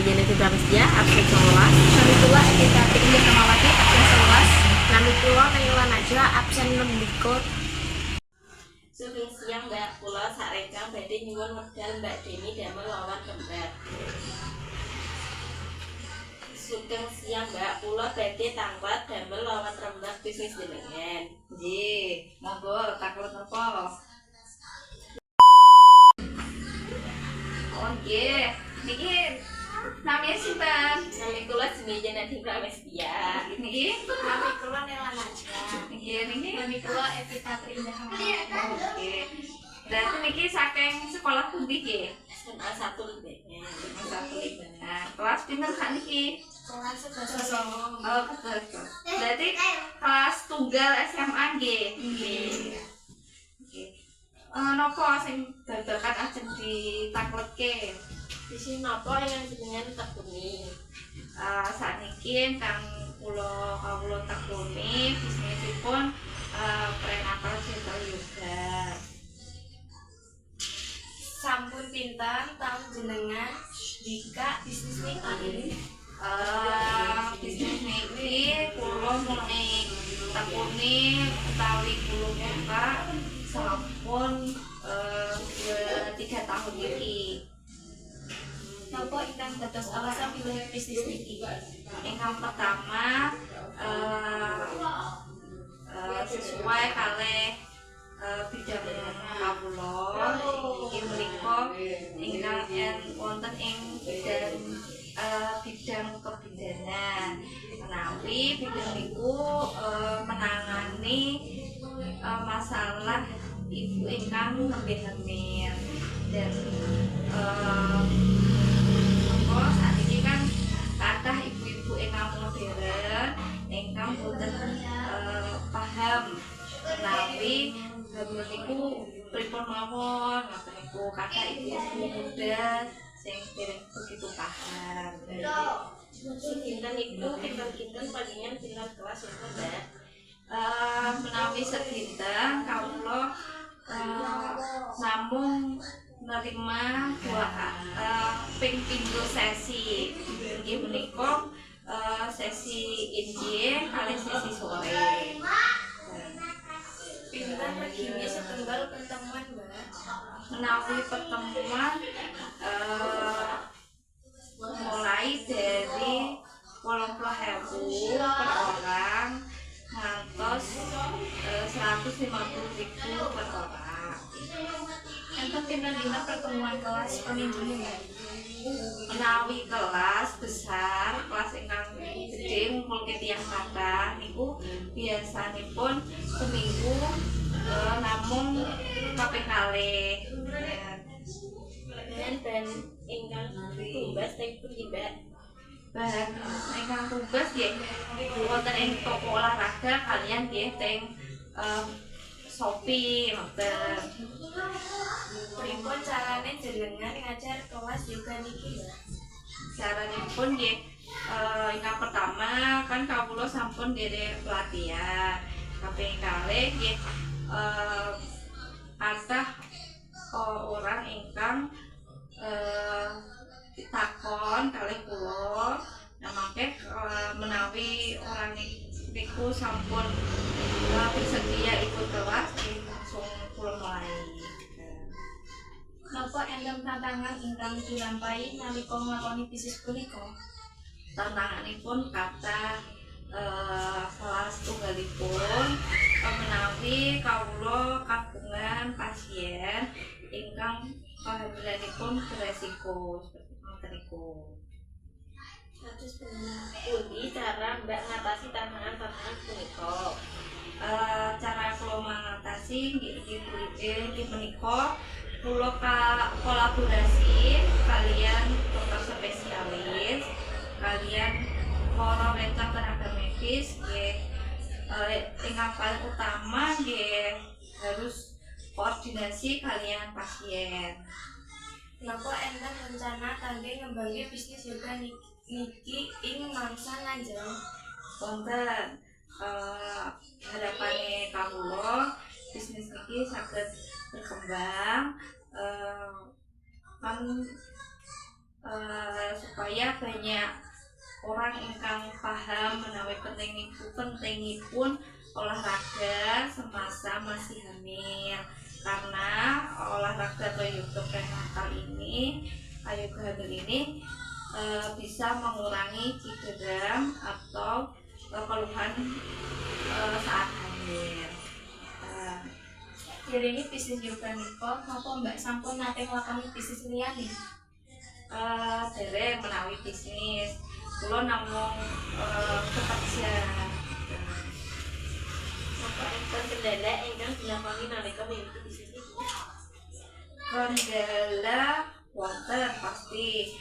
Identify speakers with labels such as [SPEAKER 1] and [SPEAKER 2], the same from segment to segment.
[SPEAKER 1] Jeneti Pramustia absen 11.
[SPEAKER 2] Kami pula Evita Tinggi Kamawati absen 11.
[SPEAKER 1] Kami pula Naila Najwa absen 6.
[SPEAKER 3] Sugeng siang Mbak, kula sarengkang badhe nyuwun wekdal Mbak Deni damel lawan kembar. Sugeng siang Mbak, kula badhe tanglet damel lawan rembag bisnis jenengan.
[SPEAKER 2] Nggih, monggo taklet napa? Oh nggih, niki namanya sinten?
[SPEAKER 3] Nami kula jenenge Jeneti Pramustia.
[SPEAKER 2] Niki
[SPEAKER 1] Kami pula Naila Najwa.
[SPEAKER 2] niki.
[SPEAKER 1] Kami pula Evita Trindah Kamawati.
[SPEAKER 2] Oke. Berarti niki saking sekolah pundi nggih?
[SPEAKER 3] SMA 1 Libenya.
[SPEAKER 2] Satu Libena. Kelas pinten sak niki?
[SPEAKER 1] Kelas 11.
[SPEAKER 2] Oh, betul. Berarti kelas tunggal SMA nggih. Nggih. Oke. Napa sing babagan ajeng ditakletke?
[SPEAKER 3] Di sini napa yang jenengan tekuni?
[SPEAKER 2] Sakniki kang kawula tekuni bisnisipun prenatal gentle yoga.
[SPEAKER 1] Sampun pinten tahu jenengan Dika bisnis niki?
[SPEAKER 2] Bisnis niki kula mulai tekuni utawi kula buka sampun 3 tahun iki.
[SPEAKER 1] Napa ingkang dados alasan pilih bisnis niki?
[SPEAKER 2] Ingkang pertama sesuai kalih bidang kawula inggih menika ingkang wonten ing bidang kebidanan menawi bidang niku menangani masalah ibu ingkang nembe hamil dan saat ini kan kathah ibu-ibu ingkang modern ingkang boten paham menawi hamil niku pripun mawon, ngoten niku kathah ibu-ibu muda sing dereng begitu paham.
[SPEAKER 3] Sinten ibu kinten panjenengan pinten kelas itu Mbak?
[SPEAKER 2] Menawi sedinten kawula namung nerima ping 3 sesi. Inggih menika sesi inggih kalih sesi sore.
[SPEAKER 1] Pinten regine setunggal pertemuan, Mbak?
[SPEAKER 2] Menawi pertemuan mulai dari 80.000 per orang ngantos 150.000 per orang.
[SPEAKER 1] Enten pinten dina pertemuan kelas pemimpin, Mbak?
[SPEAKER 2] Menawi kelas besar, kelas ingkang gedhe ngumpulke tiyang kathah niku biasanipun seminggu namung kaping kalih.
[SPEAKER 3] Dan ingkang tumbas teng pundi Mbak?
[SPEAKER 2] Bahan ingkang tugas nggih wonten ing toko olahraga kaliyan nggih teng Shopee ngoten.
[SPEAKER 1] Pripun carane jenengan ngajar kelas yoga niki, Mbak?
[SPEAKER 2] Caranipun nggih ingkang pertama kan kawula sampun dherek pelatihan. Kaping kalih nggih kathah orang ingkang takon kalih kula. Nah mangke menawi orang niku sampun bersedia ikut kelas langsung kula mulai.
[SPEAKER 1] Napa enten tantangan ingkang dilampahi nalika nglakoni bisnis punika?
[SPEAKER 2] Tantanganipun kathah kelas tunggalipun menawi kawula kagungan pasien ingkang kehamilanipun beresiko seperti ngoten niku.
[SPEAKER 3] Kados pundi cara Mbak ngatasi tantangan-tantangan punika?
[SPEAKER 2] Cara kula mengatasi nggih menika kula kolaborasi kalian dokter spesialis, kalian para rencang tenaga medis nggih ingkang paling utama nggih harus koordinasi kalian pasien.
[SPEAKER 1] Napa enten rencana kangge ngembangi bisnis yoga niki ing mangsa nanjang?
[SPEAKER 2] Wonten harapane kawula bisnis niki saged berkembang kan supaya supaya banyak orang ingkang paham menawi pentingipun olahraga semasa masih hamil, karena olahraga atau yoga prenatal ini bisa mengurangi cedera atau keluhan saat hamil.
[SPEAKER 1] Diringi bisnis yoga niko, napa Mbak sampun nate nglakoni bisnis liyane?
[SPEAKER 2] Dereng menawi bisnis, kula namung bekerja.
[SPEAKER 3] Apa enten kendala ingkang dilakoni nalika miwiti bisnis niki?
[SPEAKER 2] Kendala wonten pasti.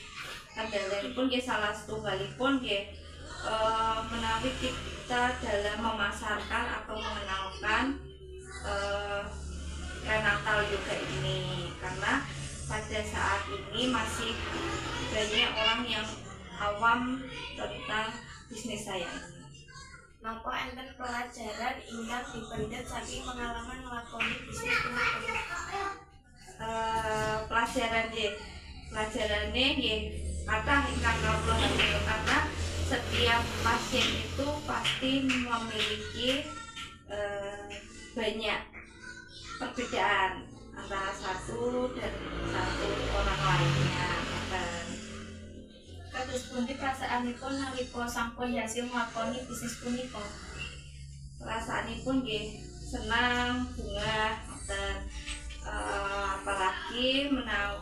[SPEAKER 2] Kendalipun nggih salah setunggalipun nggih menawi kita dalam memasarkan atau mengenalkan prenatal yoga ini, karena pada saat ini masih banyak orang yang awam tentang bisnis saya ini.
[SPEAKER 1] Napa enten pelajaran ingkang dipendhet saking pengalaman nglakoni bisnis punika?
[SPEAKER 2] Pelajarannya nggih kathah ingkang kawula hamil, karena setiap pasien itu pasti memiliki banyak perbedaan antara satu orang lainnya.
[SPEAKER 1] Kados pundi perasaanipun nalika sampun hasil nglakoni bisnis punika?
[SPEAKER 2] Perasaanipun nggih senang, bungah, apalagi menawi